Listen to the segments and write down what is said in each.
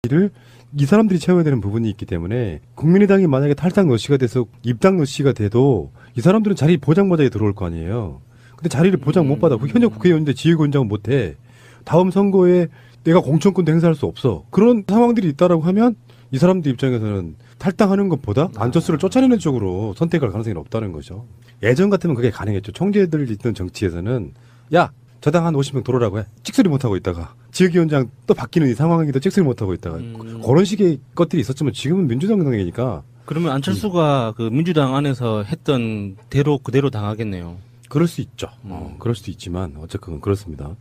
를 이 사람들이 채워야 되는 부분이 있기 때문에 국민의당이 만약에 탈당 노시가 돼서 입당 노시가 돼도 이 사람들은 자리 보장받아야 들어올 거 아니에요. 근데 자리를 보장 못 받아. 현역 국회의원인데 지휘권장은 못해. 다음 선거에 내가 공천권도 행사할 수 없어. 그런 상황들이 있다라고 하면 이 사람들 입장에서는 탈당하는 것보다 안철수를 쫓아내는 쪽으로 선택할 가능성이 높다는 거죠. 예전 같으면 그게 가능했죠. 총재들 있던 정치에서는 야, 저당 한 50명 들어오라고 해. 찍소리 못하고 있다가 지역위원장 또 바뀌는 이 상황에도 찍소리 못하고 있다가 그런 식의 것들이 있었지만 지금은 민주당 당이니까. 그러면 안철수가 그 민주당 안에서 했던 대로 그대로 당하겠네요. 그럴 수 있죠. 그럴 수도 있지만 어쨌건 그렇습니다.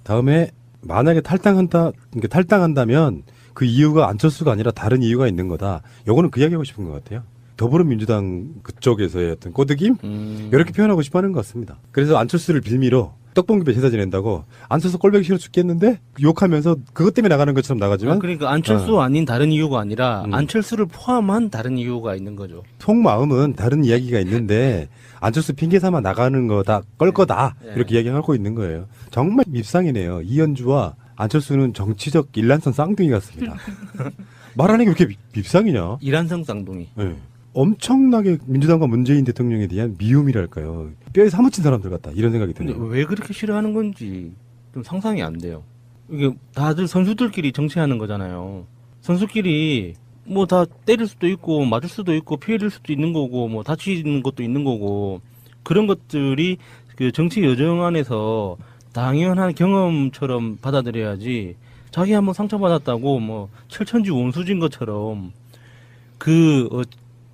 다음에 만약에 탈당한다면 그 이유가 안철수가 아니라 다른 이유가 있는 거다. 요거는 그 이야기하고 싶은 것 같아요. 더불어민주당 그쪽에서의 어떤 꼬드김? 이렇게 표현하고 싶어 하는 것 같습니다. 그래서 안철수를 빌미로 떡볶이배 제사 지낸다고 안철수 꼴보기 싫어 죽겠는데 욕하면서 그것 때문에 나가는 것처럼 나가지만 그러니까 안철수 아닌 다른 이유가 아니라 안철수를 포함한 다른 이유가 있는 거죠. 속마음은 다른 이야기가 있는데 안철수 핑계 삼아 나가는 거다 껄 거다 이렇게 이야기하고 있는 거예요. 정말 밉상이네요. 이현주와 안철수는 정치적 일란성 쌍둥이 같습니다. 말하는 게 왜 이렇게 밉상이냐. 이란성 쌍둥이. 네. 엄청나게 민주당과 문재인 대통령에 대한 미움이랄까요. 뼈에 사무친 사람들 같다 이런 생각이 근데 드네요. 왜 그렇게 싫어하는 건지 좀 상상이 안 돼요. 이게 다들 선수들끼리 정치하는 거잖아요. 선수끼리 뭐 다 때릴 수도 있고 맞을 수도 있고 피해를 수도 있는 거고 뭐 다치는 것도 있는 거고 그런 것들이 그 정치 여정 안에서 당연한 경험처럼 받아들여야지. 자기 한번 상처받았다고 뭐 철천지 원수진 것처럼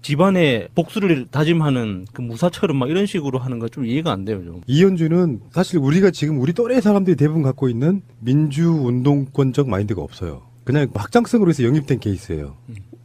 집안의 복수를 다짐하는 그 무사처럼 막 이런 식으로 하는 거 좀 이해가 안 돼요, 좀. 이현주는 사실 우리가 지금 우리 또래 사람들이 대부분 갖고 있는 민주운동권적 마인드가 없어요. 그냥 확장성으로 해서 영입된 케이스예요.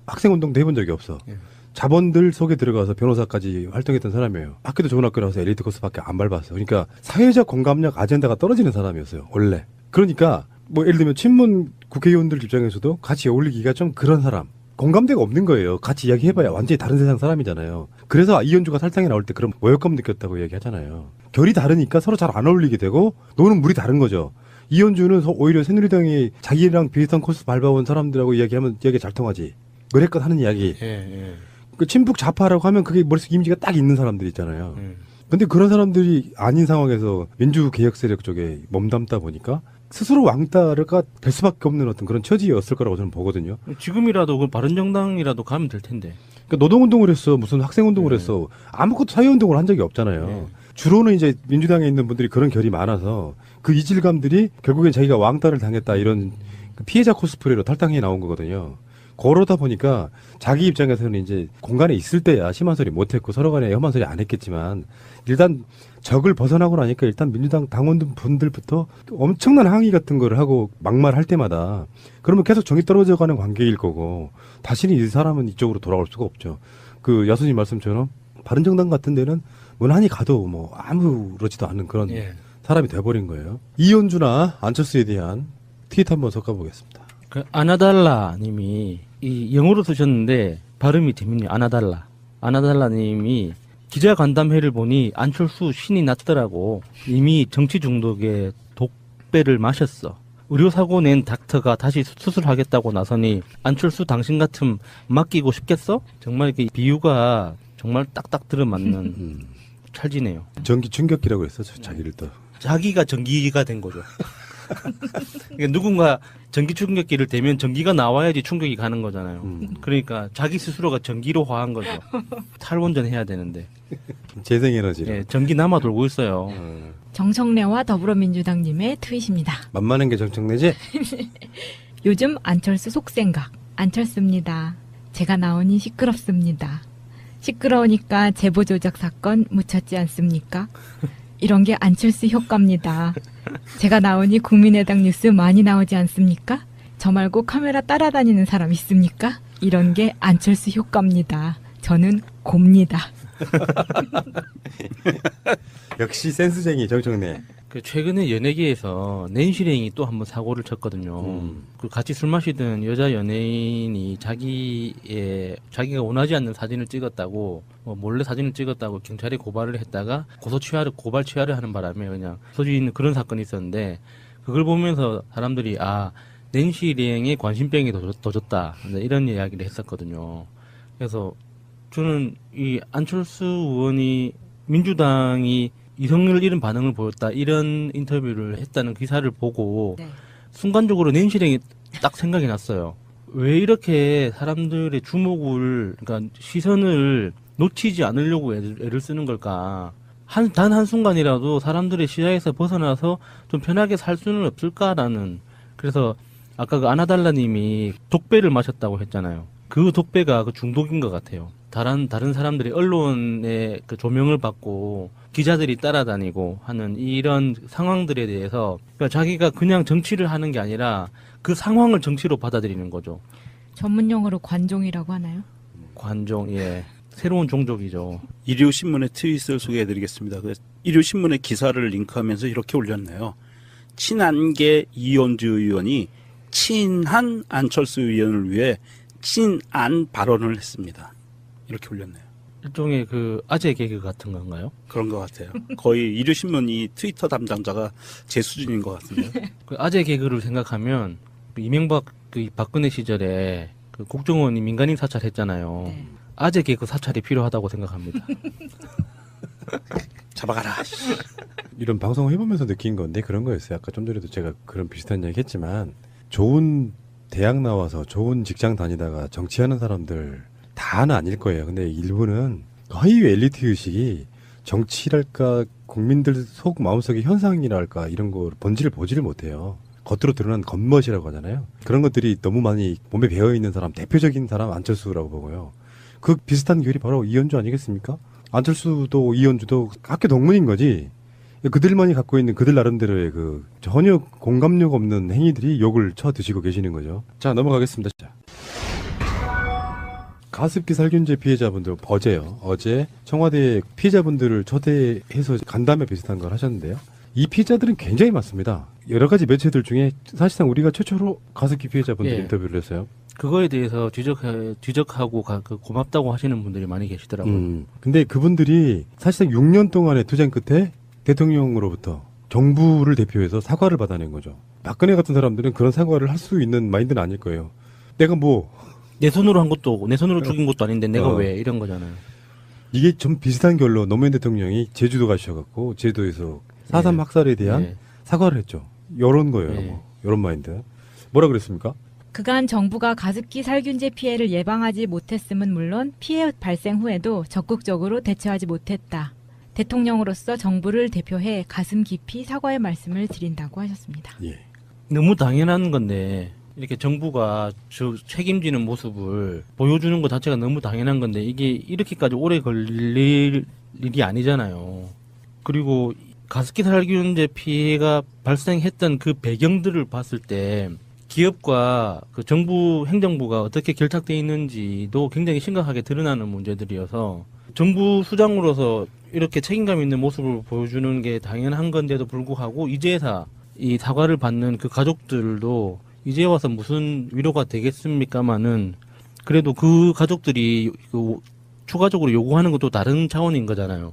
학생운동도 해본 적이 없어. 예. 자본들 속에 들어가서 변호사까지 활동했던 사람이에요. 학교도 좋은 학교 나와서 엘리트 코스밖에 안 밟았어요. 그러니까 사회적 공감력 아젠다가 떨어지는 사람이었어요, 원래. 그러니까 뭐 예를 들면 친문 국회의원들 입장에서도 같이 어울리기가 좀 그런 사람. 공감대가 없는 거예요. 같이 이야기해봐야 완전히 다른 세상 사람이잖아요. 그래서 이현주가 탈당에 나올 때 그런 모욕감 느꼈다고 이야기하잖아요. 결이 다르니까 서로 잘 안 어울리게 되고 노는 물이 다른 거죠. 이현주는 오히려 새누리당이 자기랑 비슷한 코스 밟아온 사람들하고 이야기하면 이야기 잘 통하지. 그랬건 하는 이야기. 예. 그 친북 좌파라고 하면 그게 머릿속 이미지가 딱 있는 사람들 있잖아요. 근데 그런 사람들이 아닌 상황에서 민주개혁 세력 쪽에 몸담다 보니까 스스로 왕따가 될 수밖에 없는 어떤 그런 처지였을 거라고 저는 보거든요. 지금이라도 그 바른정당이라도 가면 될 텐데. 그러니까 노동운동을 했어, 무슨 학생운동을 했어, 아무것도 사회운동을 한 적이 없잖아요. 주로는 이제 민주당에 있는 분들이 그런 결이 많아서 그 이질감들이 결국엔 자기가 왕따를 당했다 이런 그 피해자 코스프레로 탈당해 나온 거거든요. 그러다 보니까 자기 입장에서는 이제 공간에 있을 때야 심한 소리 못했고 서로 간에 험한 소리 안 했겠지만 일단 적을 벗어나고 나니까 일단 민주당 당원분들부터 엄청난 항의 같은 거를 하고 막말할 때마다 그러면 계속 정이 떨어져가는 관계일 거고 다시는 이 사람은 이쪽으로 돌아올 수가 없죠. 그 야수님 말씀처럼 바른정당 같은 데는 무난히 가도 뭐 아무렇지도 않은 그런 사람이 돼버린 거예요. 이현주나 안철수에 대한 트윗 한번 섞어보겠습니다. 그 아나달라 님이 이 영어로 쓰셨는데 발음이 재밌네요. 아나달라 님이 기자 간담회를 보니 안철수 신이 났더라고. 이미 정치 중독에 독배를 마셨어. 의료사고 낸 닥터가 다시 수술하겠다고 나서니 안철수 당신 같음 맡기고 싶겠어? 정말 이렇게 비유가 정말 딱딱 들어맞는 찰지네요. 전기 충격기라고 했었죠. 자기를 또. 자기가 전기가 된 거죠. 그러니까 누군가 전기 충격기를 대면 전기가 나와야지 충격이 가는 거잖아요. 그러니까 자기 스스로가 전기로 화한 거죠. 탈원전 해야 되는데. 재생에너지로. 예, 전기 남아 돌고 있어요. 정청래와 더불어민주당님의 트윗입니다. 만만한 게 정청래지? 요즘 안철수 속생각. 안철수입니다. 제가 나오니 시끄럽습니다. 시끄러우니까 제보 조작 사건 묻혔지 않습니까? 이런 게 안철수 효과입니다. 제가 나오니 국민의당 뉴스 많이 나오지 않습니까? 저 말고 카메라 따라다니는 사람 있습니까? 이런 게 안철수 효과입니다. 저는 곱니다. 역시 센스쟁이 정청래. 그 최근에 연예계에서 낸시랭이 또 한번 사고를 쳤거든요. 그 같이 술 마시던 여자 연예인이 자기가 원하지 않는 사진을 찍었다고 몰래 사진을 찍었다고 경찰에 고발을 했다가 고발 취하를 하는 바람에 그냥 소지 있는 그런 사건이 있었는데 그걸 보면서 사람들이 낸시 랭의 관심병이 더 졌다. 이런 이야기를 했었거든요. 그래서 저는 이 안철수 의원이 민주당이 이성을 잃은 반응을 보였다. 이런 인터뷰를 했다는 기사를 보고 네. 순간적으로 낸시 랭이 딱 생각이 났어요. 왜 이렇게 사람들의 주목을, 그러니까 시선을 놓치지 않으려고 애를 쓰는 걸까? 단 한순간이라도 사람들의 시야에서 벗어나서 좀 편하게 살 수는 없을까라는. 그래서 아까 그 아나달라님이 독배를 마셨다고 했잖아요. 그 독배가 그 중독인 것 같아요. 다른 사람들이 언론의 그 조명을 받고 기자들이 따라다니고 하는 이런 상황들에 대해서 그러니까 자기가 그냥 정치를 하는 게 아니라 그 상황을 정치로 받아들이는 거죠. 전문 용어로 관종이라고 하나요? 관종, 예. 새로운 종족이죠. 일요신문의 트윗을 소개해드리겠습니다. 일요신문의 기사를 링크하면서 이렇게 올렸네요. 친한계 이현주 의원이 친한 안철수 의원을 위해 친안 발언을 했습니다. 이렇게 올렸네요. 일종의 그 아재 개그 같은 건가요? 그런 것 같아요. 거의 일요신문이 트위터 담당자가 제 수준인 것 같은데요. 그 아재 개그를 생각하면 그 이명박 그 박근혜 시절에 그 국정원이 민간인 사찰했잖아요. 네. 아재 개그 사찰이 필요하다고 생각합니다. 잡아가라. 이런 방송을 해보면서 느낀 건데 그런 거였어요. 아까 좀 전에도 제가 그런 비슷한 얘기 했지만 좋은 대학 나와서 좋은 직장 다니다가 정치하는 사람들 다는 아닐 거예요. 근데 일부는 거의 엘리트 의식이 정치랄까 국민들 속 마음속의 현상이랄까 이런 거 본질을 보지를 못해요. 겉으로 드러난 겉멋이라고 하잖아요. 그런 것들이 너무 많이 몸에 배어있는 사람, 대표적인 사람 안철수라고 보고요. 그 비슷한 결이 바로 이현주 아니겠습니까? 안철수도 이현주도 학교 동문인 거지. 그들만이 갖고 있는 그들 나름대로의 그 전혀 공감력 없는 행위들이 욕을 쳐 드시고 계시는 거죠. 자, 넘어가겠습니다. 자. 가습기 살균제 피해자분들 어제 청와대 피해자분들을 초대해서 간담회 비슷한 걸 하셨는데요. 이 피해자들은 굉장히 많습니다. 여러 가지 매체들 중에 사실상 우리가 최초로 가습기 피해자분들 예. 인터뷰를 했어요. 그거에 대해서 지적하고 고맙다고 하시는 분들이 많이 계시더라고요. 근데 그분들이 사실상 6년 동안의 투쟁 끝에 대통령으로부터 정부를 대표해서 사과를 받아낸 거죠. 박근혜 같은 사람들은 그런 사과를 할 수 있는 마인드는 아닐 거예요. 내가 뭐 내 손으로 한 것도 내 손으로 죽인 것도 아닌데 내가 왜 이런 거잖아요. 이게 좀 비슷한 결로 노무현 대통령이 제주도 가셔갖고 제주도에서 4.3 학살에 대한 예. 사과를 했죠. 이런 거예요. 예. 뭐. 이런 마인드. 뭐라 그랬습니까? 그간 정부가 가습기 살균제 피해를 예방하지 못했음은 물론 피해 발생 후에도 적극적으로 대처하지 못했다. 대통령으로서 정부를 대표해 가슴 깊이 사과의 말씀을 드린다고 하셨습니다. 예. 너무 당연한 건데 이렇게 정부가 책임지는 모습을 보여주는 것 자체가 너무 당연한 건데 이게 이렇게까지 오래 걸릴 일이 아니잖아요. 그리고 가습기 살균제 피해가 발생했던 그 배경들을 봤을 때 기업과 그 정부 행정부가 어떻게 결탁되어 있는지도 굉장히 심각하게 드러나는 문제들이어서 정부 수장으로서 이렇게 책임감 있는 모습을 보여주는 게 당연한 건데도 불구하고 이제야 이 사과를 받는 그 가족들도 이제 와서 무슨 위로가 되겠습니까마는 그래도 그 가족들이 그 추가적으로 요구하는 것도 다른 차원인 거잖아요.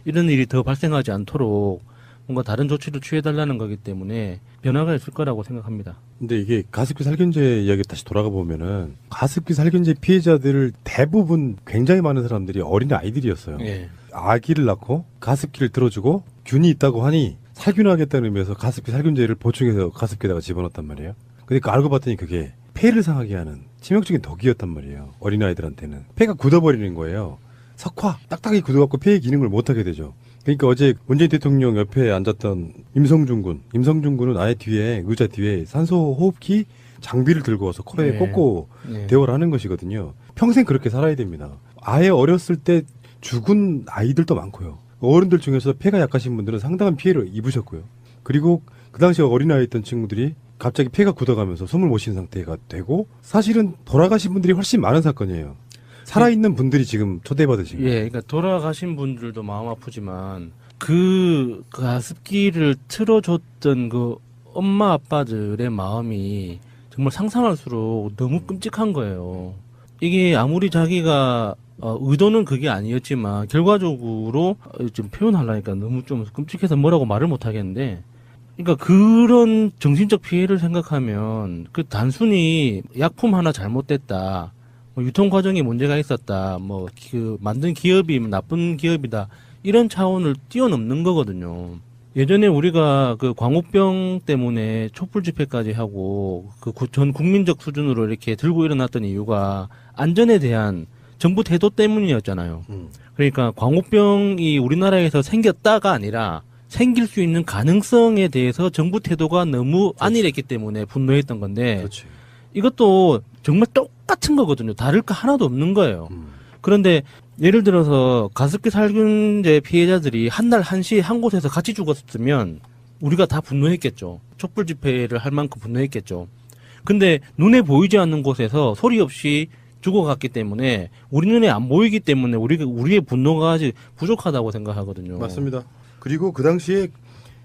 이런 일이 더 발생하지 않도록 뭔가 다른 조치를 취해달라는 거기 때문에 변화가 있을 거라고 생각합니다. 근데 이게 가습기 살균제 이야기 다시 돌아가 보면은 가습기 살균제 피해자들 대부분 굉장히 많은 사람들이 어린 아이들이었어요. 예. 아기를 낳고 가습기를 들어주고 균이 있다고 하니 살균하겠다는 의미에서 가습기 살균제를 보충해서 가습기에다가 집어넣었단 말이에요. 근데 알고 봤더니 그게 폐를 상하게 하는 치명적인 독이었단 말이에요. 어린아이들한테는. 폐가 굳어버리는 거예요. 석화 딱딱하게 굳어갖고 폐의 기능을 못하게 되죠. 그러니까 어제 문재인 대통령 옆에 앉았던 임성준 군은 아예 뒤에 의자 뒤에 산소 호흡기 장비를 들고 와서 코에 네. 꽂고 네. 대화를 하는 것이거든요. 평생 그렇게 살아야 됩니다. 아예 어렸을 때 죽은 아이들도 많고요. 어른들 중에서 폐가 약하신 분들은 상당한 피해를 입으셨고요. 그리고 그 당시에 어린아이였던 친구들이 갑자기 폐가 굳어가면서 숨을 못 쉬는 상태가 되고 사실은 돌아가신 분들이 훨씬 많은 사건이에요. 살아있는 분들이 지금 초대받으신 거예요. 예, 그러니까 돌아가신 분들도 마음 아프지만 그 가습기를 틀어줬던 그 엄마 아빠들의 마음이 정말 상상할수록 너무 끔찍한 거예요. 이게 아무리 자기가 의도는 그게 아니었지만 결과적으로 좀 표현하려니까 너무 좀 끔찍해서 뭐라고 말을 못 하겠는데 그러니까 그런 정신적 피해를 생각하면 그 단순히 약품 하나 잘못됐다, 뭐 유통 과정에 문제가 있었다, 뭐 그 만든 기업이 나쁜 기업이다 이런 차원을 뛰어넘는 거거든요. 예전에 우리가 그 광우병 때문에 촛불 집회까지 하고 그 전 국민적 수준으로 이렇게 들고 일어났던 이유가 안전에 대한 정부 태도 때문이었잖아요. 그러니까 광우병이 우리나라에서 생겼다가 아니라 생길 수 있는 가능성에 대해서 정부 태도가 너무 안일했기 때문에 분노했던 건데 그렇지. 이것도 정말 똑같은 거거든요. 다를 거 하나도 없는 거예요. 그런데 예를 들어서 가습기 살균제 피해자들이 한 날 한시 한 곳에서 같이 죽었으면 우리가 다 분노했겠죠. 촛불 집회를 할 만큼 분노했겠죠. 근데 눈에 보이지 않는 곳에서 소리 없이 죽어갔기 때문에 우리 눈에 안 보이기 때문에 우리의 분노가 아직 부족하다고 생각하거든요. 맞습니다. 그리고 그 당시에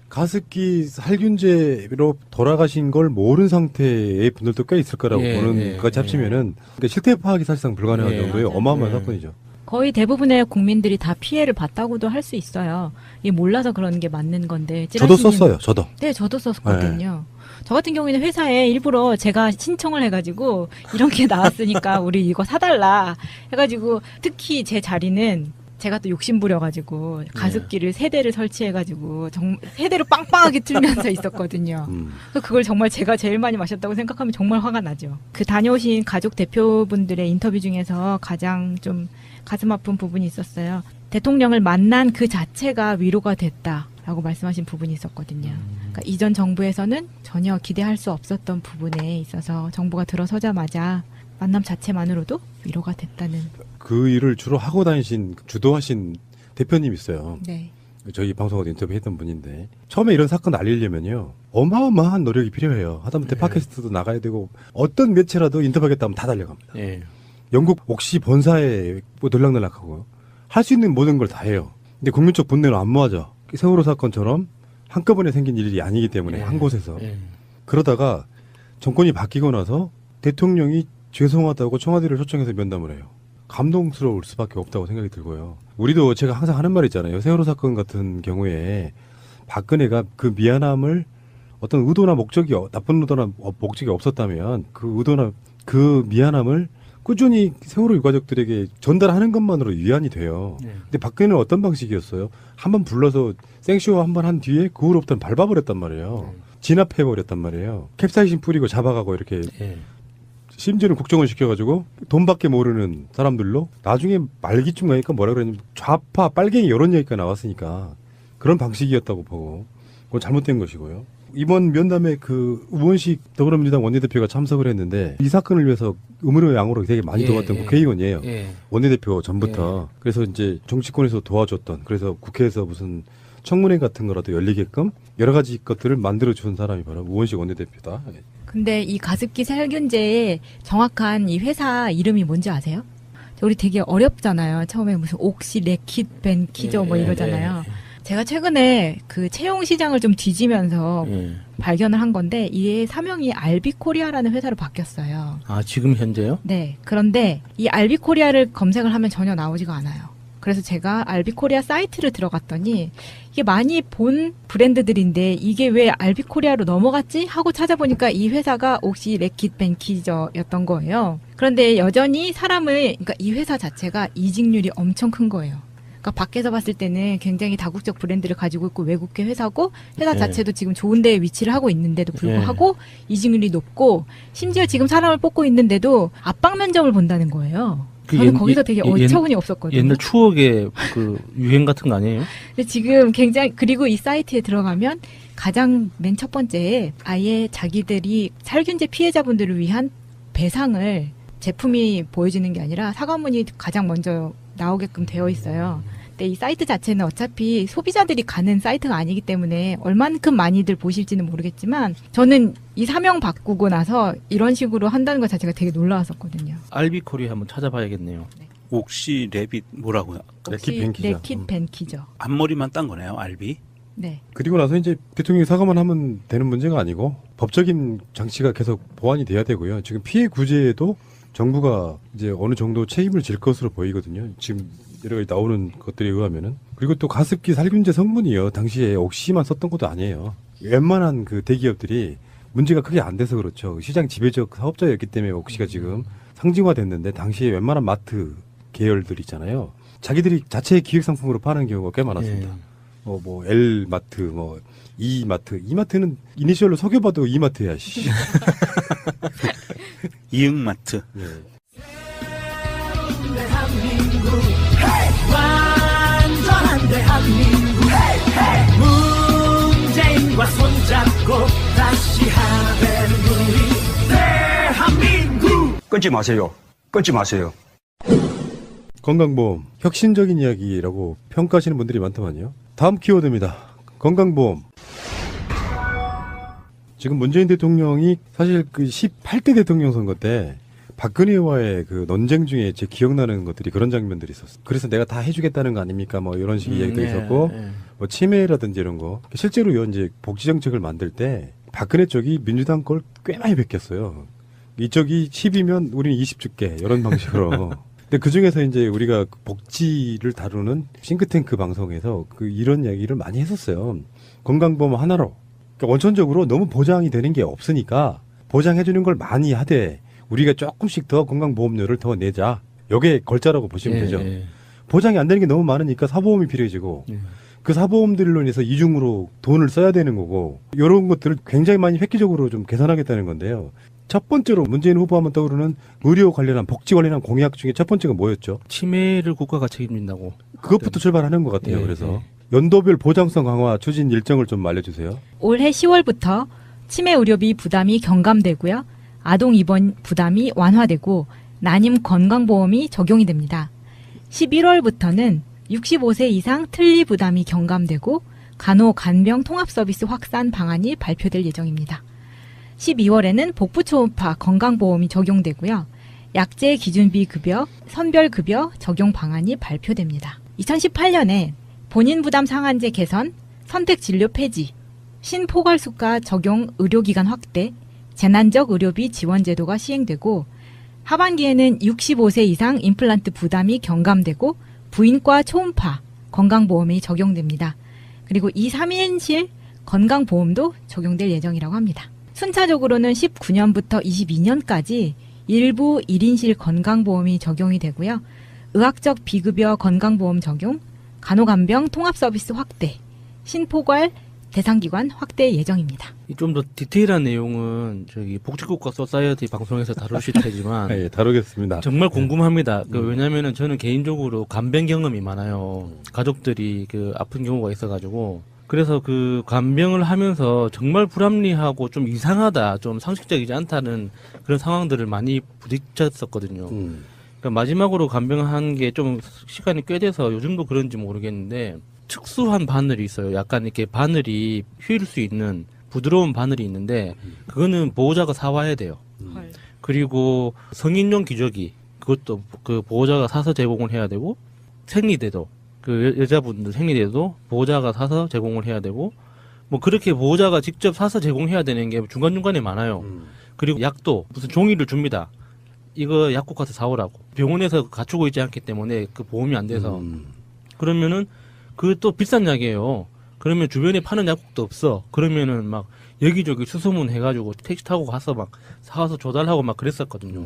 가습기 살균제로 돌아가신 걸 모르는 상태의 분들도 꽤 있을 거라고 예, 보는 예, 것까지 합치면은 그러니까 실태 파악이 사실상 불가능한 예, 정도의 맞아요. 어마어마한 예. 사건이죠. 거의 대부분의 국민들이 다 피해를 봤다고도 할 수 있어요. 이게 몰라서 그러는 게 맞는 건데. 저도 찌라시님- 썼어요. 저도. 네, 저도 썼거든요. 저 같은 경우에는 회사에 일부러 제가 신청을 해가지고 이런 게 나왔으니까 우리 이거 사달라 해가지고 특히 제 자리는 제가 또 욕심부려가지고 가습기를 3대를 설치해가지고 세 대로 빵빵하게 틀면서 있었거든요. 그래서 그걸 정말 제가 제일 많이 마셨다고 생각하면 정말 화가 나죠. 그 다녀오신 가족 대표분들의 인터뷰 중에서 가장 좀 가슴 아픈 부분이 있었어요. 대통령을 만난 그 자체가 위로가 됐다라고 말씀하신 부분이 있었거든요. 그러니까 이전 정부에서는 전혀 기대할 수 없었던 부분에 있어서 정부가 들어서자마자 만남 자체만으로도 위로가 됐다는. 그 일을 주로 하고 다니신 주도하신 대표님 있어요. 네. 저희 방송에도 인터뷰했던 분인데 처음에 이런 사건 알리려면요 어마어마한 노력이 필요해요. 하다못해 팟캐스트도 나가야 되고 어떤 매체라도 인터뷰하겠다 하면 다 달려갑니다. 예. 영국 옥시 본사에 뭐 들락날락하고 할 수 있는 모든 걸 다 해요. 근데 국민적 분노는 안 모아져. 세월호 사건처럼 한꺼번에 생긴 일이 아니기 때문에 한 곳에서 예. 그러다가 정권이 바뀌고 나서 대통령이 죄송하다고 청와대를 초청해서 면담을 해요. 감동스러울 수밖에 없다고 생각이 들고요. 우리도 제가 항상 하는 말 있잖아요. 세월호 사건 같은 경우에 박근혜가 그 미안함을 어떤 의도나 목적이 나쁜 의도나 목적이 없었다면 그 의도나 그 미안함을 꾸준히 세월호 유가족들에게 전달하는 것만으로 위안이 돼요. 네. 근데 박근혜는 어떤 방식이었어요? 한번 불러서 생쇼 한 번 한 뒤에 그 후로부터는 밟아버렸단 말이에요. 진압해버렸단 말이에요. 캡사이신 뿌리고 잡아가고 이렇게 예. 심지어는 국정원 시켜가지고 돈밖에 모르는 사람들로 나중에 말기쯤 가니까 뭐라 그러냐면 좌파 빨갱이 이런 얘기가 나왔으니까 그런 방식이었다고 보고 그건 잘못된 것이고요. 이번 면담에 그 우원식 더불어민주당 원내대표가 참석을 했는데 이 사건을 위해서 음으로 양으로 되게 많이 예, 도왔던 예. 국회의원이에요. 예. 원내대표 전부터. 그래서 이제 정치권에서 도와줬던 그래서 국회에서 무슨 청문회 같은 거라도 열리게끔 여러 가지 것들을 만들어준 사람이 바로 우원식 원내대표다. 근데 이 가습기 살균제의 정확한 이 회사 이름이 뭔지 아세요? 우리 되게 어렵잖아요. 처음에 무슨 옥시, 레킷, 벤키저 뭐 예, 이러잖아요. 제가 최근에 그 채용 시장을 좀 뒤지면서 예. 발견을 한 건데 이게 사명이 알비코리아라는 회사로 바뀌었어요. 아, 지금 현재요? 네. 그런데 이 알비코리아를 검색을 하면 전혀 나오지가 않아요. 그래서 제가 알비코리아 사이트를 들어갔더니 이게 많이 본 브랜드들인데 이게 왜 알비코리아로 넘어갔지? 하고 찾아보니까 이 회사가 옥시, 레킷, 벤키저였던 거예요. 그런데 여전히 그러니까 이 회사 자체가 이직률이 엄청 큰 거예요. 그러니까 밖에서 봤을 때는 굉장히 다국적 브랜드를 가지고 있고 외국계 회사고 회사 예. 자체도 지금 좋은 데에 위치를 하고 있는데도 불구하고 이직률이 높고 심지어 지금 사람을 뽑고 있는데도 압박 면접을 본다는 거예요. 그 저는 옛- 거기서 되게 옛- 어처구니 없었거든요. 옛날 추억의 그 유행 같은 거 아니에요? 근데 지금 굉장히 그리고 이 사이트에 들어가면 가장 맨 첫 번째에 아예 자기들이 살균제 피해자분들을 위한 배상을 제품이 보여지는 게 아니라 사과문이 가장 먼저 나오게끔 되어 있어요. 근데 이 사이트 자체는 어차피 소비자들이 가는 사이트가 아니기 때문에 얼만큼 많이들 보실지는 모르겠지만 저는 이 사명 바꾸고 나서 이런 식으로 한다는 것 자체가 되게 놀라웠었거든요. 알비코리 한번 찾아봐야겠네요. 옥시 레빗 뭐라고요? 레킷 벤키저. 레킷 벤키저. 앞머리만 딴 거네요. 알비. 네. 그리고 나서 이제 대통령이 사과만 하면 되는 문제가 아니고 법적인 장치가 계속 보완이 돼야 되고요. 지금 피해 구제에도 정부가 이제 어느 정도 책임을 질 것으로 보이거든요. 지금 여러 가지 나오는 것들에 의하면은. 그리고 또 가습기 살균제 성분이요. 당시에 옥시만 썼던 것도 아니에요. 웬만한 그 대기업들이 문제가 크게 안 돼서 그렇죠. 시장 지배적 사업자였기 때문에 옥시가 지금 상징화됐는데 당시에 웬만한 마트 계열들 있잖아요. 자기들이 자체 기획 상품으로 파는 경우가 꽤 많았습니다. 예. 뭐 L 마트, 뭐 E 마트, E 마트는 이니셜로 속여봐도 E 마트야. 씨. 이응마트. 예. 완전한 대한민국 문재인과 손잡고 다시 하는 우리 대한민국. 끊지 마세요. 끊지 마세요. 건강보험 혁신적인 이야기라고 평가하시는 분들이 많더만요. 다음 키워드입니다. 건강보험. 지금 문재인 대통령이 사실 그 18대 대통령 선거 때 박근혜와의 그 논쟁 중에 제 기억나는 것들이 그런 장면들이 있었어요. 그래서 내가 다 해주겠다는 거 아닙니까? 뭐 이런 식의 이야기도 예, 있었고, 예. 뭐 치매라든지 이런 거. 실제로 이제 복지 정책을 만들 때 박근혜 쪽이 민주당 걸 꽤 많이 베꼈어요. 이쪽이 10이면 우리는 20 줄게 이런 방식으로. 근데 그 중에서 이제 우리가 복지를 다루는 싱크탱크 방송에서 그 이런 얘기를 많이 했었어요. 건강보험 하나로. 그러니까 원천적으로 너무 보장이 되는 게 없으니까 보장해주는 걸 많이 하되 우리가 조금씩 더 건강보험료를 더 내자. 요게 걸자라고 보시면 되죠. 예. 보장이 안 되는 게 너무 많으니까 사보험이 필요해지고 예. 그 사보험들로 인해서 이중으로 돈을 써야 되는 거고 이런 것들을 굉장히 많이 획기적으로 좀 계산하겠다는 건데요. 첫 번째로 문재인 후보 하면 떠오르는 의료 관련한 복지 관련한 공약 중에 첫 번째가 뭐였죠? 치매를 국가가 책임진다고. 그것부터 출발하는 것 같아요. 예, 그래서 연도별 보장성 강화 추진 일정을 좀 알려주세요. 올해 10월부터 치매 의료비 부담이 경감되고요. 아동 입원 부담이 완화되고 난임 건강보험이 적용이 됩니다. 11월부터는 65세 이상 틀니 부담이 경감되고 간호-간병 통합서비스 확산 방안이 발표될 예정입니다. 12월에는 복부 초음파 건강보험이 적용되고요. 약제 기준비 급여, 선별급여 적용 방안이 발표됩니다. 2018년에 본인 부담 상한제 개선, 선택 진료 폐지, 신포괄수가 적용 의료기관 확대, 재난적 의료비 지원 제도가 시행되고 하반기에는 65세 이상 임플란트 부담이 경감되고 부인과 초음파 건강보험이 적용됩니다. 그리고 2, 3인실 건강보험도 적용될 예정이라고 합니다. 순차적으로는 19년부터 22년까지 일부 1인실 건강보험이 적용이 되고요. 의학적 비급여 건강보험 적용, 간호간병 통합서비스 확대, 신포괄 대상기관 확대 예정입니다. 좀 더 디테일한 내용은 저기 복지국가 소사이어티 방송에서 다루실 테지만 예, 다루겠습니다. 정말 궁금합니다. 왜냐면은 저는 개인적으로 간병 경험이 많아요. 가족들이 그 아픈 경우가 있어가지고 그래서 그 간병을 하면서 정말 불합리하고 좀 이상하다, 좀 상식적이지 않다는 그런 상황들을 많이 부딪혔었거든요. 그러니까 마지막으로 간병한 게 좀 시간이 꽤 돼서 요즘도 그런지 모르겠는데 특수한 바늘이 있어요. 약간 이렇게 바늘이 휘일 수 있는 부드러운 바늘이 있는데 그거는 보호자가 사와야 돼요. 그리고 성인용 기저귀 그것도 그 보호자가 사서 제공을 해야 되고 생리대도 그 여자분들 생리대도 보호자가 사서 제공을 해야 되고 뭐 그렇게 보호자가 직접 사서 제공해야 되는 게 중간중간에 많아요. 그리고 약도 무슨 종이를 줍니다. 이거 약국 가서 사오라고. 병원에서 갖추고 있지 않기 때문에 그 보험이 안 돼서 그러면은 그 또 비싼 약이에요. 그러면 주변에 파는 약국도 없어. 그러면은 막 여기저기 수소문 해가지고 택시 타고 가서 막 사와서 줘달라고 막 그랬었거든요.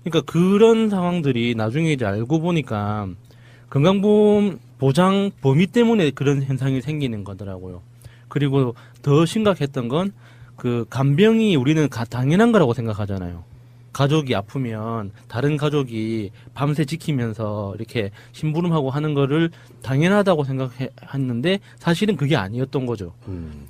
그러니까 그런 상황들이 나중에 이제 알고 보니까 건강보험 보장 범위 때문에 그런 현상이 생기는 거더라고요. 그리고 더 심각했던 건 그 간병이 우리는 당연한 거라고 생각하잖아요. 가족이 아프면 다른 가족이 밤새 지키면서 이렇게 심부름하고 하는 거를 당연하다고 생각했는데 사실은 그게 아니었던 거죠.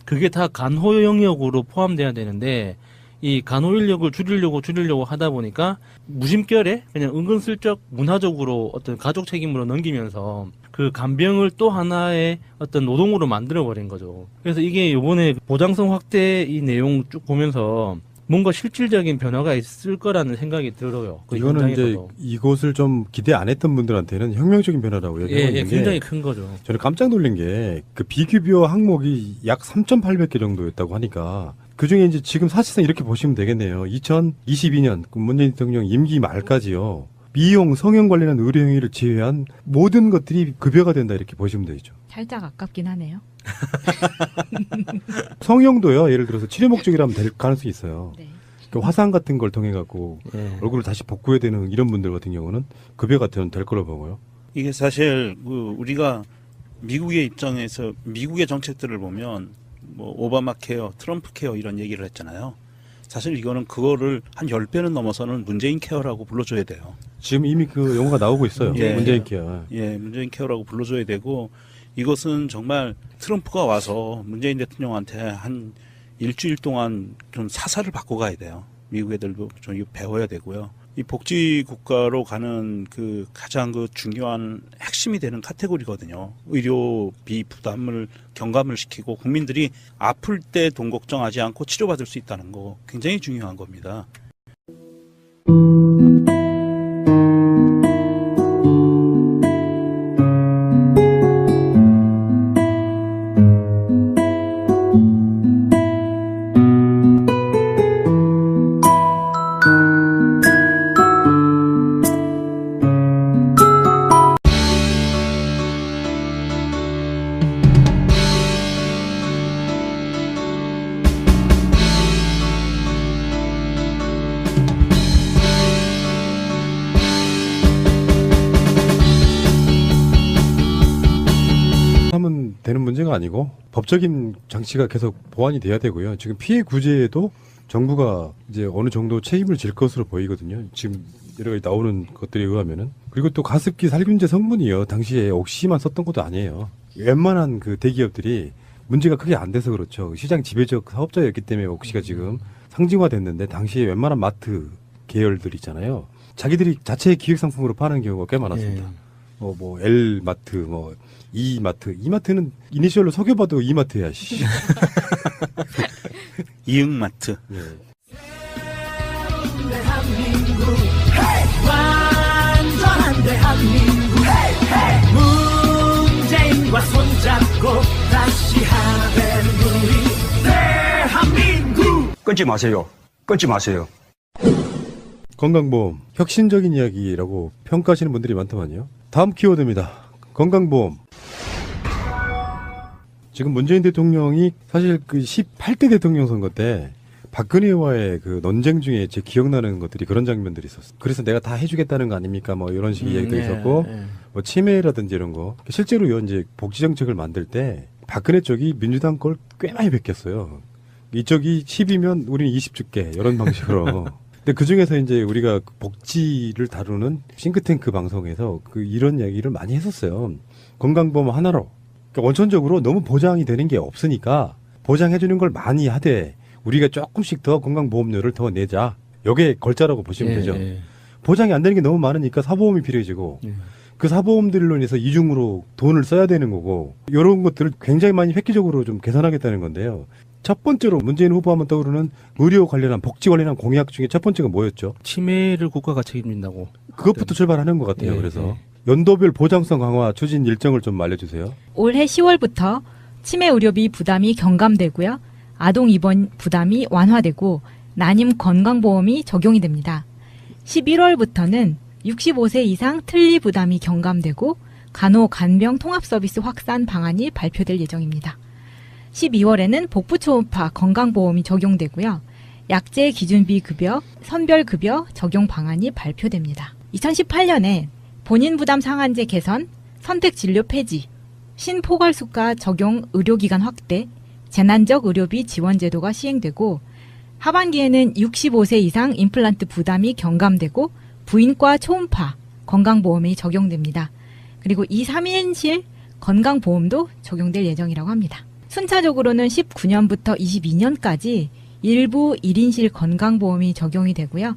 그게 다 간호 영역으로 포함돼야 되는데 이 간호 인력을 줄이려고 하다 보니까 무심결에 그냥 은근슬쩍 문화적으로 어떤 가족 책임으로 넘기면서 그 간병을 또 하나의 어떤 노동으로 만들어버린 거죠. 그래서 이게 이번에 보장성 확대 이 내용 쭉 보면서 뭔가 실질적인 변화가 있을 거라는 생각이 들어요. 그 이거는 이제 현장에서도. 이것을 좀 기대 안 했던 분들한테는 혁명적인 변화라고 얘기하는 게 굉장히 큰 거죠. 저는 깜짝 놀란 게 그 비급여 항목이 약 3,800개 정도였다고 하니까 그중에 이제 지금 사실상 이렇게 보시면 되겠네요. 2022년 문재인 대통령 임기 말까지요. 미용, 성형 관련한 의료 행위를 제외한 모든 것들이 급여가 된다 이렇게 보시면 되죠. 살짝 아깝긴 하네요. 성형도요. 예를 들어서 치료 목적이라면 될 가능성이 있어요. 네. 그 화상 같은 걸 통해 갖고 예. 얼굴을 다시 복구해야 되는 이런 분들 같은 경우는 급여가 될 걸로 보고요. 이게 사실 우리가 미국의 입장에서 미국의 정책들을 보면 뭐 오바마 케어, 트럼프 케어 이런 얘기를 했잖아요. 사실 이거는 그거를 한 10배는 넘어서는 문재인 케어라고 불러줘야 돼요. 지금 이미 그 용어가 나오고 있어요. 예. 문재인 케어. 예, 문재인 케어라고 불러줘야 되고 이것은 정말 트럼프가 와서 문재인 대통령한테 한 일주일 동안 좀 사사를 받고 가야 돼요. 미국 애들도 좀 이거 배워야 되고요. 이 복지 국가로 가는 그 가장 그 중요한 핵심이 되는 카테고리거든요. 의료비 부담을 경감을 시키고 국민들이 아플 때 돈 걱정하지 않고 치료받을 수 있다는 거 굉장히 중요한 겁니다. 하면 되는 문제가 아니고 법적인 장치가 계속 보완이 돼야 되고요. 지금 피해 구제에도 정부가 이제 어느 정도 책임을 질 것으로 보이거든요. 지금 여러 가지 나오는 것들에 의하면은. 그리고 또 가습기 살균제 성분이요. 당시에 옥시만 썼던 것도 아니에요. 웬만한 그 대기업들이 문제가 크게 안 돼서 그렇죠. 시장 지배적 사업자였기 때문에 옥시가 지금 상징화됐는데 당시에 웬만한 마트 계열들 있잖아요. 자기들이 자체 기획 상품으로 파는 경우가 꽤 많았습니다. 예. 뭐 L마트, 뭐 E마트. E마트는 이니셜로 속여봐도 E마트야. 씨. 이응마트. 예. 대한민국 완전한 대한민국 문재인과 손잡고 다시 하는 우리 대한민국. 끊지 마세요. 끊지 마세요. 건강보험 혁신적인 이야기라고 평가하시는 분들이 많더만요. 다음 키워드입니다. 건강보험. 지금 문재인 대통령이 사실 그 18대 대통령 선거 때 박근혜와의 그 논쟁 중에 제 기억나는 것들이 그런 장면들이 있었어요. 그래서 내가 다 해주겠다는 거 아닙니까? 뭐 이런 식의 이야기도 예, 있었고, 예. 뭐 치매라든지 이런 거. 실제로 이제 복지 정책을 만들 때 박근혜 쪽이 민주당 걸 꽤 많이 베꼈어요. 이쪽이 10이면 우리는 20 줄게 이런 방식으로. 근데 그 중에서 이제 우리가 복지를 다루는 싱크탱크 방송에서 그 이런 얘기를 많이 했었어요. 건강보험 하나로. 그러니까 원천적으로 너무 보장이 되는 게 없으니까 보장해주는 걸 많이 하되 우리가 조금씩 더 건강보험료를 더 내자. 요게 걸자라고 보시면 예, 되죠. 예. 보장이 안 되는 게 너무 많으니까 사보험이 필요해지고 예. 그 사보험들로 인해서 이중으로 돈을 써야 되는 거고 이런 것들을 굉장히 많이 획기적으로 좀 개선하겠다는 건데요. 첫 번째로 문재인 후보 하면 떠오르는 의료 관련한 복지 관련한 공약 중에 첫 번째가 뭐였죠? 치매를 국가가 책임진다고. 그것부터 출발하는 것 같아요. 예, 그래서 연도별 보장성 강화 추진 일정을 좀 알려주세요. 올해 10월부터 치매 의료비 부담이 경감되고요. 아동 입원 부담이 완화되고 난임 건강보험이 적용이 됩니다. 11월부터는 65세 이상 틀니 부담이 경감되고 간호-간병 통합서비스 확산 방안이 발표될 예정입니다. 12월에는 복부초음파 건강보험이 적용되고요. 약제 기준비 급여, 선별급여 적용 방안이 발표됩니다. 2018년에 본인 부담 상한제 개선, 선택진료 폐지, 신포괄수가 적용 의료기관 확대, 재난적 의료비 지원 제도가 시행되고 하반기에는 65세 이상 임플란트 부담이 경감되고 부인과 초음파 건강보험이 적용됩니다. 그리고 2, 3인실 건강보험도 적용될 예정이라고 합니다. 순차적으로는 19년부터 22년까지 일부 1인실 건강보험이 적용이 되고요.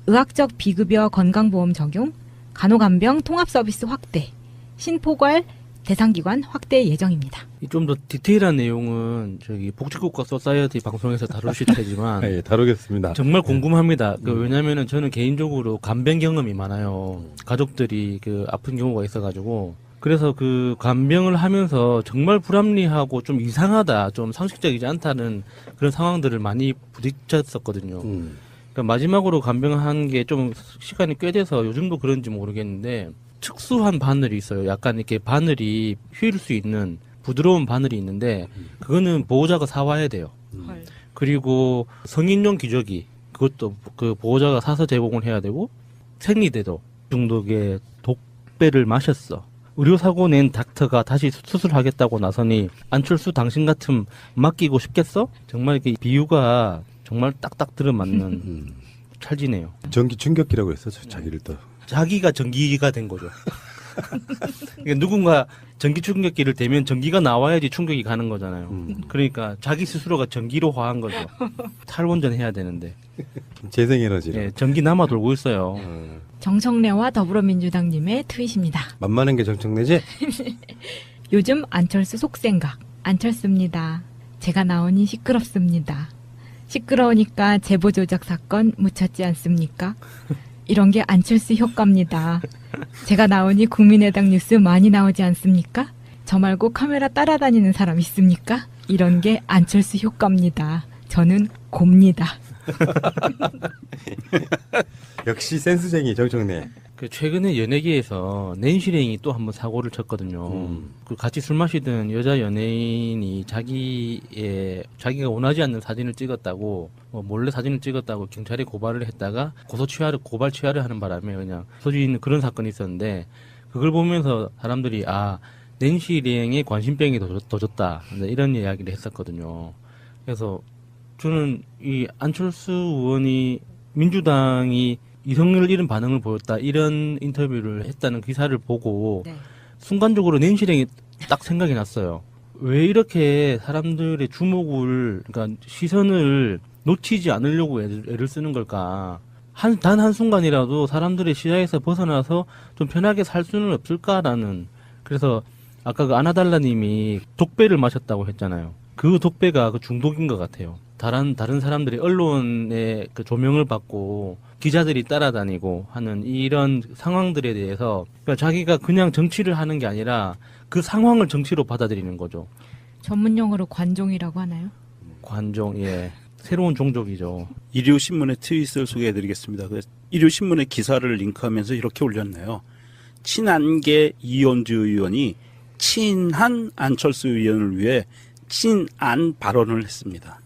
의학적 비급여 건강보험 적용, 간호간병 통합서비스 확대, 신포괄 대상기관 확대 예정입니다. 좀 더 디테일한 내용은 저기 복지국가 소사이어티 방송에서 다루실 테지만 예, 다루겠습니다. 정말 궁금합니다. 왜냐면은 저는 개인적으로 간병 경험이 많아요. 가족들이 그 아픈 경우가 있어가지고 그래서 그 간병을 하면서 정말 불합리하고 좀 이상하다, 좀 상식적이지 않다는 그런 상황들을 많이 부딪혔었거든요. 그러니까 마지막으로 간병한 게 좀 시간이 꽤 돼서 요즘도 그런지 모르겠는데 특수한 바늘이 있어요. 약간 이렇게 바늘이 휘를 수 있는 부드러운 바늘이 있는데 그거는 보호자가 사와야 돼요. 헐. 그리고 성인용 기저귀 그것도 그 보호자가 사서 제공을 해야 되고 생리대도 중독의 독배를 마셨어. 의료사고 낸 닥터가 다시 수술하겠다고 나서니 안철수 당신 같으면 맡기고 싶겠어? 정말 이렇게 비유가 정말 딱딱 들어맞는 찰지네요. 전기 충격기라고 했어, 자기를 또. 자기가 전기가 된 거죠. 그러니까 누군가 전기 충격기를 대면 전기가 나와야지 충격이 가는 거잖아요. 그러니까 자기 스스로가 전기로 화한 거죠. 탈원전 해야 되는데. 재생에너지로. 예, 전기 남아 돌고 있어요. 정청래와 더불어민주당님의 트윗입니다. 만만한 게 정청래지? 요즘 안철수 속생각. 안철수입니다. 제가 나오니 시끄럽습니다. 시끄러우니까 제보 조작 사건 묻혔지 않습니까? 이런 게 안철수 효과입니다. 제가 나오니 국민의당 뉴스 많이 나오지 않습니까? 저 말고 카메라 따라다니는 사람 있습니까? 이런 게 안철수 효과입니다. 저는 곱니다. 역시 센스쟁이 정청래. 그 최근에 연예계에서 낸시랭이 또 한번 사고를 쳤거든요. 그 같이 술 마시던 여자 연예인이 자기가 원하지 않는 사진을 찍었다고 몰래 사진을 찍었다고 경찰에 고발을 했다가 고발 취하를 하는 바람에 그냥 소지 있는 그런 사건이 있었는데 그걸 보면서 사람들이 낸시랭의 관심병이 더 졌다 이런 이야기를 했었거든요. 그래서 저는 이 안철수 의원이 민주당이 이성을 잃은 반응을 보였다 이런 인터뷰를 했다는 기사를 보고 네. 순간적으로 낸시랭이 딱 생각이 났어요. 왜 이렇게 사람들의 주목을 그러니까 시선을 놓치지 않으려고 애를 쓰는 걸까? 단 한순간이라도 사람들의 시야에서 벗어나서 좀 편하게 살 수는 없을까라는. 그래서 아까 그 아나달라님이 독배를 마셨다고 했잖아요. 그 독배가 그 중독인 것 같아요. 다른 사람들이 언론의 그 조명을 받고 기자들이 따라다니고 하는 이런 상황들에 대해서 그러니까 자기가 그냥 정치를 하는 게 아니라 그 상황을 정치로 받아들이는 거죠. 전문용어로 관종이라고 하나요? 관종, 예. 새로운 종족이죠. 일요신문의 트윗을 소개해드리겠습니다. 일요신문의 기사를 링크하면서 이렇게 올렸네요. 친한계 이현주 의원이 친한 안철수 의원을 위해 친안 발언을 했습니다.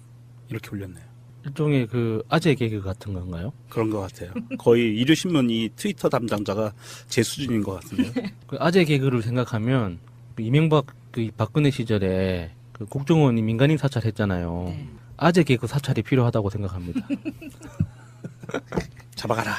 이렇게 올렸네요. 일종의 그 아재 개그 같은 건가요? 그런 것 같아요. 거의 일요신문 이 트위터 담당자가 제 수준인 것 같은데요. 그 아재 개그를 생각하면 그 이명박 그 박근혜 시절에 그 국정원이 민간인 사찰했잖아요. 네. 아재 개그 사찰이 필요하다고 생각합니다. 잡아가라.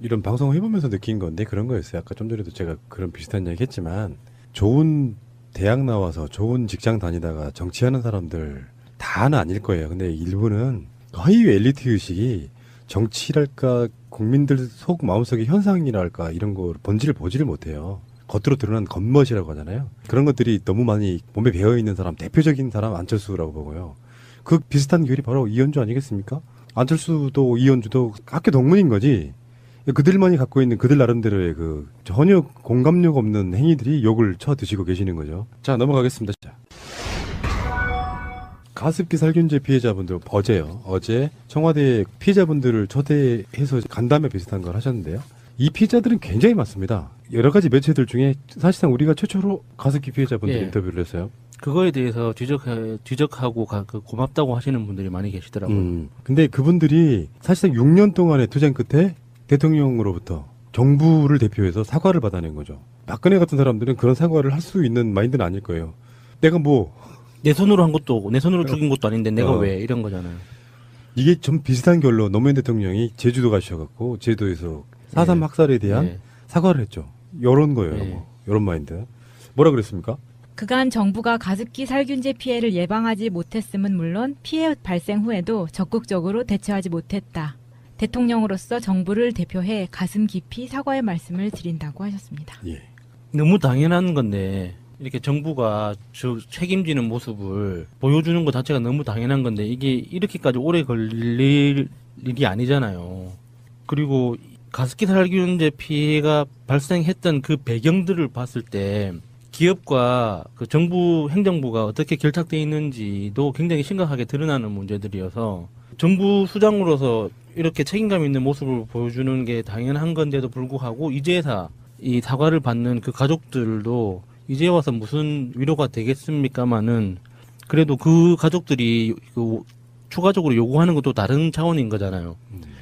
이런 방송을 해보면서 느낀 건데 그런 거였어요. 아까 좀 전에도 제가 그런 비슷한 이야기 했지만 좋은 대학 나와서 좋은 직장 다니다가 정치하는 사람들 다는 아닐 거예요. 근데 일부는 거의 엘리트 의식이 정치랄까 국민들 속 마음속의 현상이랄까 이런 거 본질을 보지를 못해요. 겉으로 드러난 겉멋이라고 하잖아요. 그런 것들이 너무 많이 몸에 배어있는 사람, 대표적인 사람 안철수라고 보고요. 그 비슷한 결이 바로 이현주 아니겠습니까? 안철수도 이현주도 학교 동문인 거지. 그들만이 갖고 있는 그들 나름대로의 그 전혀 공감력 없는 행위들이 욕을 쳐 드시고 계시는 거죠. 자, 넘어가겠습니다. 자. 가습기 살균제 피해자분들 어제 청와대 피해자분들을 초대해서 간담회 비슷한 걸 하셨는데요. 이 피해자들은 굉장히 많습니다. 여러 가지 매체들 중에 사실상 우리가 최초로 가습기 피해자분들 예. 인터뷰를 했어요. 그거에 대해서 지적하고 고맙다고 하시는 분들이 많이 계시더라고요. 근데 그분들이 사실상 6년 동안의 투쟁 끝에 대통령으로부터 정부를 대표해서 사과를 받아낸 거죠. 박근혜 같은 사람들은 그런 사과를 할 수 있는 마인드는 아닐 거예요. 내가 내 손으로 한 것도 내 손으로 죽인 것도 아닌데 내가 왜 이런 거잖아요. 이게 좀 비슷한 결로 노무현 대통령이 제주도 가셔갖고 제주도에서 4.3 학살에 대한 예. 사과를 했죠. 요런 거예요. 예. 요런 마인드. 뭐라 그랬습니까? 그간 정부가 가습기 살균제 피해를 예방하지 못했음은 물론 피해 발생 후에도 적극적으로 대처하지 못했다. 대통령으로서 정부를 대표해 가슴 깊이 사과의 말씀을 드린다고 하셨습니다. 예. 너무 당연한 건데 이렇게 정부가 책임지는 모습을 보여주는 것 자체가 너무 당연한 건데 이게 이렇게까지 오래 걸릴 일이 아니잖아요. 그리고 가습기 살균제 피해가 발생했던 그 배경들을 봤을 때 기업과 그 정부 행정부가 어떻게 결탁되어 있는지도 굉장히 심각하게 드러나는 문제들이어서 정부 수장으로서 이렇게 책임감 있는 모습을 보여주는 게 당연한 건데도 불구하고 이제야 이 사과를 받는 그 가족들도 이제 와서 무슨 위로가 되겠습니까마는 그래도 그 가족들이 그 추가적으로 요구하는 것도 다른 차원인 거잖아요.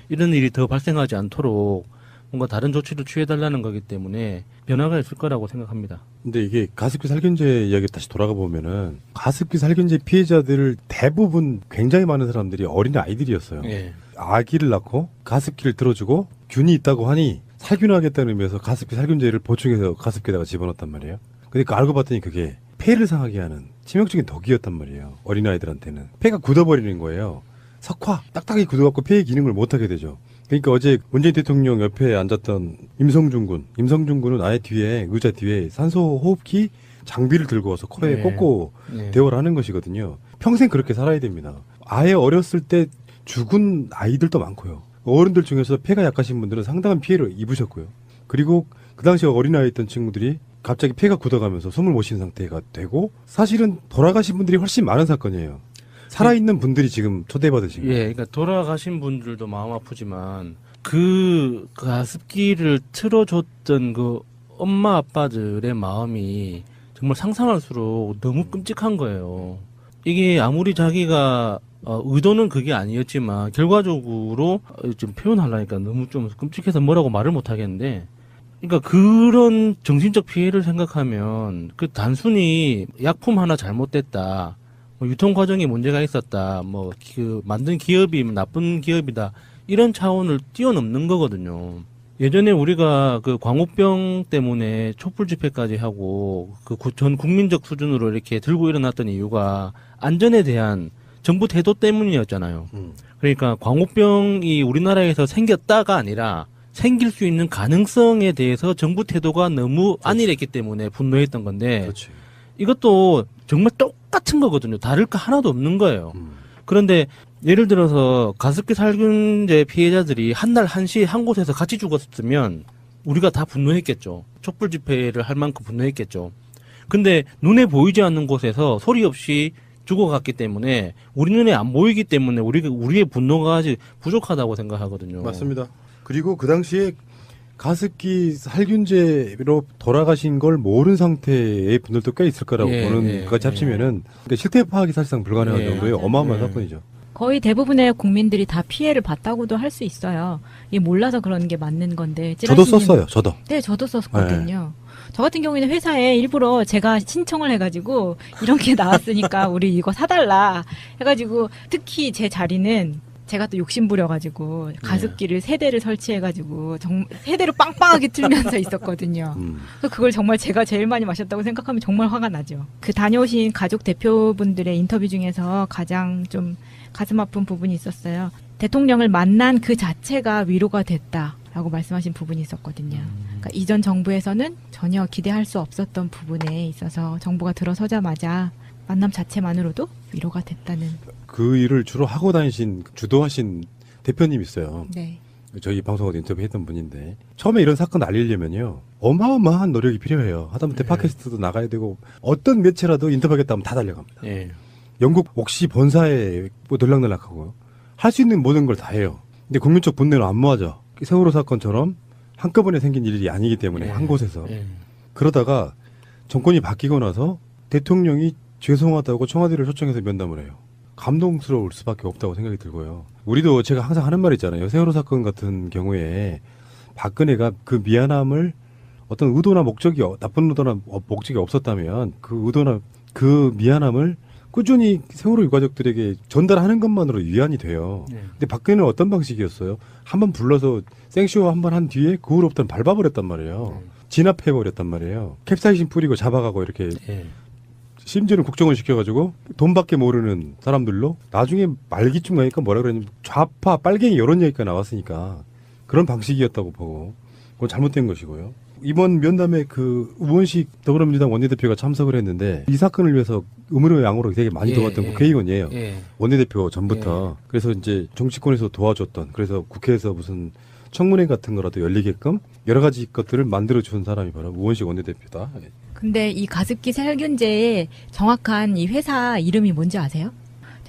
이런 일이 더 발생하지 않도록 뭔가 다른 조치를 취해달라는 거기 때문에 변화가 있을 거라고 생각합니다. 근데 이게 가습기 살균제 이야기 다시 돌아가 보면은 가습기 살균제 피해자들 대부분 굉장히 많은 사람들이 어린 아이들이었어요. 예. 아기를 낳고 가습기를 들어주고 균이 있다고 하니 살균하겠다는 의미에서 가습기 살균제를 보충해서 가습기에다가 집어넣었단 말이에요. 근데 그 알고 봤더니 그게 폐를 상하게 하는 치명적인 독이었단 말이에요. 어린아이들한테는. 폐가 굳어버리는 거예요. 석화 딱딱하게 굳어갖고 폐의 기능을 못하게 되죠. 그러니까 어제 문재인 대통령 옆에 앉았던 임성준 군은 아예 뒤에 의자 뒤에 산소 호흡기 장비를 들고 와서 코에 네. 꽂고 네. 대화를 하는 것이거든요. 평생 그렇게 살아야 됩니다. 아예 어렸을 때 죽은 아이들도 많고요. 어른들 중에서 폐가 약하신 분들은 상당한 피해를 입으셨고요. 그리고 그 당시에 어린아이였던 친구들이 갑자기 폐가 굳어가면서 숨을 못 쉬는 상태가 되고 사실은 돌아가신 분들이 훨씬 많은 사건이에요. 살아있는 분들이 지금 초대받으신 거예요. 예, 그러니까 돌아가신 분들도 마음 아프지만 그 가습기를 틀어줬던 그 엄마 아빠들의 마음이 정말 상상할수록 너무 끔찍한 거예요. 이게 아무리 자기가 의도는 그게 아니었지만 결과적으로 좀 표현하려니까 너무 좀 끔찍해서 뭐라고 말을 못 하겠는데, 그러니까 그런 정신적 피해를 생각하면 그 단순히 약품 하나 잘못됐다, 뭐 유통 과정에 문제가 있었다, 뭐 그 만든 기업이 나쁜 기업이다, 이런 차원을 뛰어넘는 거거든요. 예전에 우리가 그 광우병 때문에 촛불 집회까지 하고 그 전 국민적 수준으로 이렇게 들고 일어났던 이유가 안전에 대한 정부 태도 때문이었잖아요. 그러니까 광우병이 우리나라에서 생겼다가 아니라 생길 수 있는 가능성에 대해서 정부 태도가 너무 안일했기 때문에 분노했던 건데, 그렇지. 이것도 정말 똑같은 거거든요. 다를 거 하나도 없는 거예요. 그런데 예를 들어서 가습기 살균제 피해자들이 한 날 한시 한 곳에서 같이 죽었으면 우리가 다 분노했겠죠. 촛불 집회를 할 만큼 분노했겠죠. 근데 눈에 보이지 않는 곳에서 소리 없이 죽어갔기 때문에 우리 눈에 안 보이기 때문에 우리의 분노가 아직 부족하다고 생각하거든요. 맞습니다. 그리고 그 당시에 가습기 살균제로 돌아가신 걸 모르는 상태의 분들도 꽤 있을 거라고 예, 보는 예, 것까지 합치면은 그러니까 실태 파악이 사실상 불가능한 예, 정도의 맞아요. 어마어마한 예. 사건이죠. 거의 대부분의 국민들이 다 피해를 봤다고도 할 수 있어요. 이게 몰라서 그러는 게 맞는 건데. 저도 찌라시님- 썼어요. 저도. 네, 저도 썼거든요. 저 같은 경우에는 회사에 일부러 제가 신청을 해가지고 이런 게 나왔으니까 우리 이거 사달라 해가지고, 특히 제 자리는 제가 또 욕심부려가지고 가습기를 3대를 설치해가지고 세대로 빵빵하게 틀면서 있었거든요. 그걸 정말 제가 제일 많이 마셨다고 생각하면 정말 화가 나죠. 그 다녀오신 가족 대표분들의 인터뷰 중에서 가장 좀 가슴 아픈 부분이 있었어요. 대통령을 만난 그 자체가 위로가 됐다라고 말씀하신 부분이 있었거든요. 그러니까 이전 정부에서는 전혀 기대할 수 없었던 부분에 있어서 정부가 들어서자마자 만남 자체만으로도 위로가 됐다는. 그 일을 주로 하고 다니신 주도하신 대표님 있어요. 네. 저희 방송에도 인터뷰했던 분인데 처음에 이런 사건 알리려면요 어마어마한 노력이 필요해요. 하다못해 팟캐스트도 나가야 되고 어떤 매체라도 인터뷰하겠다 하면 다 달려갑니다. 예. 영국 옥시 본사에 뭐 들락날락하고 할 수 있는 모든 걸 다 해요. 근데 국민적 분노는 안 모아져. 세월호 사건처럼 한꺼번에 생긴 일이 아니기 때문에 한 곳에서. 예. 그러다가 정권이 바뀌고 나서 대통령이 죄송하다고 청와대를 초청해서 면담을 해요. 감동스러울 수밖에 없다고 생각이 들고요. 우리도 제가 항상 하는 말 있잖아요. 세월호 사건 같은 경우에 박근혜가 그 미안함을 어떤 의도나 목적이 나쁜 의도나 목적이 없었다면 그 의도나 그 미안함을 꾸준히 세월호 유가족들에게 전달하는 것만으로 위안이 돼요. 네. 근데 박근혜는 어떤 방식이었어요? 한번 불러서 생쇼 한번 한 뒤에 그 후로부터는 밟아버렸단 말이에요. 진압해버렸단 말이에요. 캡사이신 뿌리고 잡아가고 이렇게 예. 심지어는 국정원 시켜가지고 돈밖에 모르는 사람들로 나중에 말기쯤 가니까 뭐라 그러냐면 좌파 빨갱이 이런 얘기가 나왔으니까 그런 방식이었다고 보고 그건 잘못된 것이고요. 이번 면담에 그 우원식 더불어민주당 원내대표가 참석을 했는데 이 사건을 위해서 음으로 양으로 되게 많이 예, 도왔던 예. 국회의원이에요. 예. 원내대표 전부터. 그래서 이제 정치권에서 도와줬던, 그래서 국회에서 무슨 청문회 같은 거라도 열리게끔 여러 가지 것들을 만들어준 사람이 바로 우원식 원내대표다. 근데 이 가습기 살균제의 정확한 이 회사 이름이 뭔지 아세요?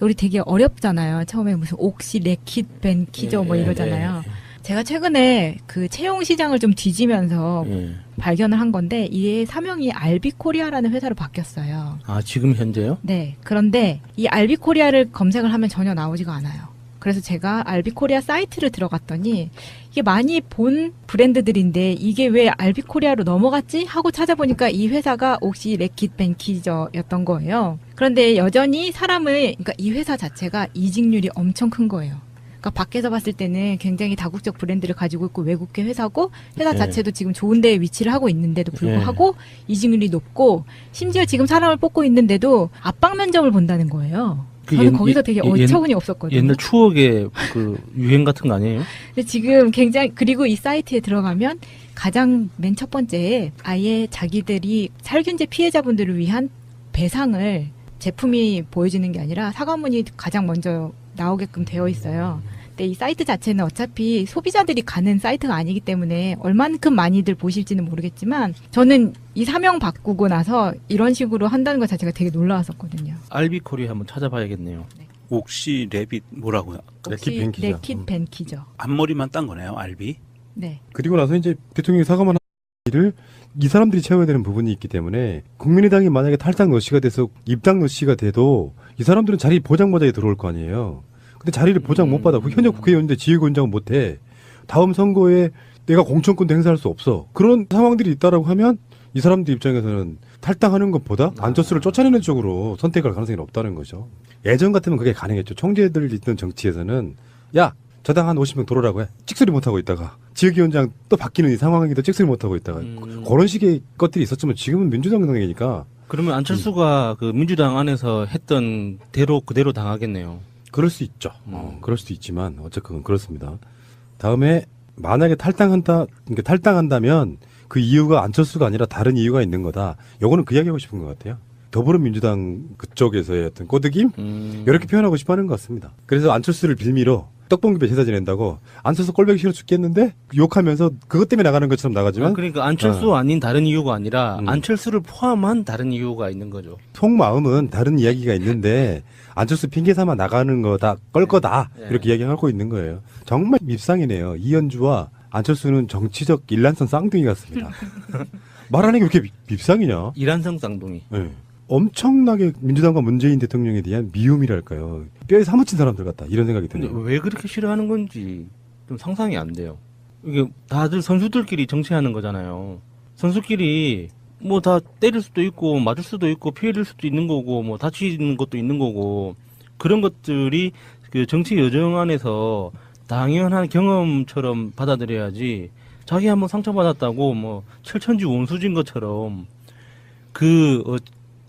우리 되게 어렵잖아요. 처음에 무슨 옥시, 레킷, 벤키저 뭐 예, 이러잖아요. 제가 최근에 그 채용 시장을 좀 뒤지면서 예. 발견을 한 건데 이게 사명이 알비코리아라는 회사로 바뀌었어요. 아, 지금 현재요? 네. 그런데 이 알비코리아를 검색을 하면 전혀 나오지가 않아요. 그래서 제가 알비코리아 사이트를 들어갔더니 이게 많이 본 브랜드들인데 이게 왜 알비코리아로 넘어갔지? 하고 찾아보니까 이 회사가 옥시 레킷 벤키저였던 거예요. 그런데 여전히 그러니까 이 회사 자체가 이직률이 엄청 큰 거예요. 그러니까 밖에서 봤을 때는 굉장히 다국적 브랜드를 가지고 있고 외국계 회사고 회사 네. 자체도 지금 좋은 데에 위치를 하고 있는데도 불구하고 이직률이 높고 심지어 지금 사람을 뽑고 있는데도 압박 면접을 본다는 거예요. 그 저는 옛- 거기서 되게 옛- 어처구니 없었거든요. 옛날 추억의 그 유행 같은 거 아니에요? 근데 지금 굉장히 그리고 이 사이트에 들어가면 가장 맨 첫 번째에 아예 자기들이 살균제 피해자분들을 위한 배상을 제품이 보여지는 게 아니라 사과문이 가장 먼저 나오게끔 되어 있어요. 근데 이 사이트 자체는 어차피 소비자들이 가는 사이트가 아니기 때문에 얼만큼 많이들 보실지는 모르겠지만 저는 이 사명 바꾸고 나서 이런 식으로 한다는 것 자체가 되게 놀라웠었거든요. 알비코리 한번 찾아봐야겠네요. 옥시 레빗 뭐라고요? 레킷 벤키죠. 레킷 벤키죠. 앞머리만 딴 거네요, 알비. 네. 그리고 나서 이제 대통령이 사과만 한 일을 이 사람들이 채워야 되는 부분이 있기 때문에 국민의당이 만약에 탈당 노시가 돼서 입당 노시가 돼도 이 사람들은 자리 보장마저에 들어올 거 아니에요. 근데 자리를 보장 못 받아. 현역 국회의원인데 지휘권장은 못 해. 다음 선거에 내가 공천권도 행사할 수 없어. 그런 상황들이 있다라고 하면 이 사람들 입장에서는 탈당하는 것보다 안철수를 쫓아내는 쪽으로 선택할 가능성이 높다는 거죠. 예전 같으면 그게 가능했죠. 총재들 있던 정치에서는 야, 저당 한 50명 들어오라고 해. 찍소리 못하고 있다가 지역위원장 또 바뀌는 이 상황에도 찍소리 못하고 있다가 그런 식의 것들이 있었지만 지금은 민주당 당이니까 그러면 안철수가 그 민주당 안에서 했던 대로 그대로 당하겠네요. 그럴 수 있죠. 그럴 수도 있지만 어쨌건 그렇습니다. 다음에 만약에 탈당한다면 그 이유가 안철수가 아니라 다른 이유가 있는 거다. 요거는 그 이야기하고 싶은 것 같아요. 더불어민주당 그쪽에서의 어떤 꼬드김 이렇게 표현하고 싶어하는 것 같습니다. 그래서 안철수를 빌미로 떡볶이배 제사 지낸다고 안철수 꼴보기 싫어 죽겠는데 욕하면서 그것 때문에 나가는 것처럼 나가지만 그러니까 안철수 아닌 다른 이유가 아니라 음. 안철수를 포함한 다른 이유가 있는 거죠. 속마음은 다른 이야기가 있는데 안철수 핑계 삼아 나가는 거다 껄 거다 네. 이렇게 이야기하고 있는 거예요. 정말 밉상이네요. 이현주와 안철수는 정치적 일란성 쌍둥이 같습니다. 말하는 게 왜 이렇게 밉상이냐? 이란성 쌍둥이. 네. 엄청나게 민주당과 문재인 대통령에 대한 미움이랄까요. 뼈에 사무친 사람들 같다 이런 생각이 근데 드네요. 왜 그렇게 싫어하는 건지 좀 상상이 안 돼요. 이게 다들 선수들끼리 정치하는 거잖아요. 선수끼리 뭐 다 때릴 수도 있고 맞을 수도 있고 피해를 수도 있는 거고 뭐 다치는 것도 있는 거고 그런 것들이 그 정치 여정 안에서 당연한 경험처럼 받아들여야지 자기 한번 상처받았다고 뭐 철천지 원수진 것처럼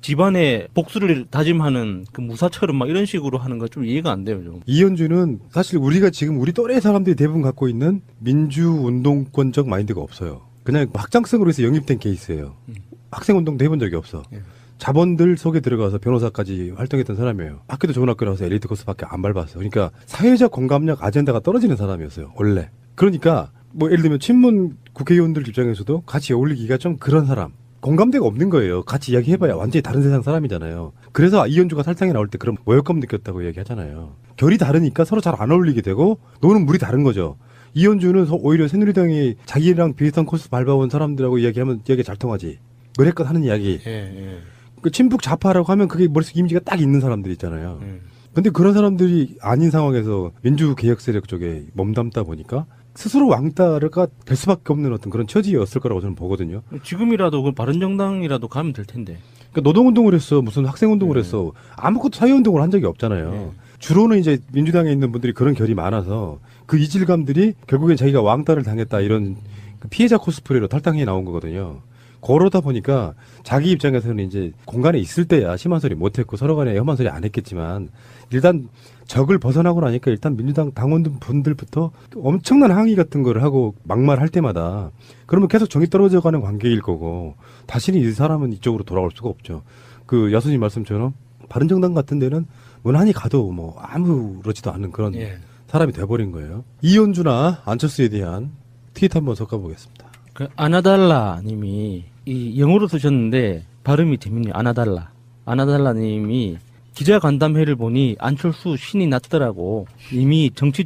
집안의 복수를 다짐하는 그 무사처럼 막 이런 식으로 하는 거 좀 이해가 안 돼요, 좀. 이현주는 사실 우리가 지금 우리 또래 사람들이 대부분 갖고 있는 민주운동권적 마인드가 없어요. 그냥 확장성으로 해서 영입된 케이스예요. 학생운동도 해본 적이 없어. 예. 자본들 속에 들어가서 변호사까지 활동했던 사람이에요. 학교도 좋은 학교 나와서 엘리트 코스밖에 안 밟았어. 그러니까 사회적 공감력 아젠다가 떨어지는 사람이었어요. 원래. 그러니까 뭐 예를 들면 친문 국회의원들 입장에서도 같이 어울리기가 좀 그런 사람. 공감대가 없는 거예요. 같이 이야기해봐야 완전히 다른 세상 사람이잖아요. 그래서 이현주가 탈당에 나올 때 그런 모욕감 느꼈다고 이야기하잖아요. 결이 다르니까 서로 잘 안 어울리게 되고 노는 물이 다른 거죠. 이현주는 오히려 새누리당이 자기랑 비슷한 코스 밟아온 사람들하고 이야기하면 이야기 잘 통하지. 그랬건 하는 이야기. 예. 그 친북 좌파라고 하면 그게 머릿속 이미지가 딱 있는 사람들 있잖아요. 예. 근데 그런 사람들이 아닌 상황에서 민주개혁 세력 쪽에 몸담다 보니까 스스로 왕따가 될 수밖에 없는 어떤 그런 처지였을 거라고 저는 보거든요. 지금이라도 그 바른정당이라도 가면 될 텐데. 그러니까 노동운동을 했어, 무슨 학생운동을 했어, 아무것도 사회운동을 한 적이 없잖아요. 주로는 이제 민주당에 있는 분들이 그런 결이 많아서 그 이질감들이 결국엔 자기가 왕따를 당했다 이런 그 피해자 코스프레로 탈당해 나온 거거든요. 그러다 보니까 자기 입장에서는 이제 공간에 있을 때야 심한 소리 못했고 서로 간에 험한 소리 안 했겠지만 일단 적을 벗어나고 나니까 일단 민주당 당원분들부터 엄청난 항의 같은 거를 하고 막말할 때마다 그러면 계속 정이 떨어져가는 관계일 거고 다시는 이 사람은 이쪽으로 돌아올 수가 없죠. 그 야수님 말씀처럼 바른정당 같은 데는 무난히 가도 뭐 아무렇지도 않은 그런 예. 사람이 돼버린 거예요. 이현주나 안철수에 대한 트윗 한번 섞어보겠습니다. 그 아나달라 님이 이 영어로 쓰셨는데 발음이 재밌네요. 아나달라 님이 기자간담회를 보니 안철수 신이 났더라고. 이미 정치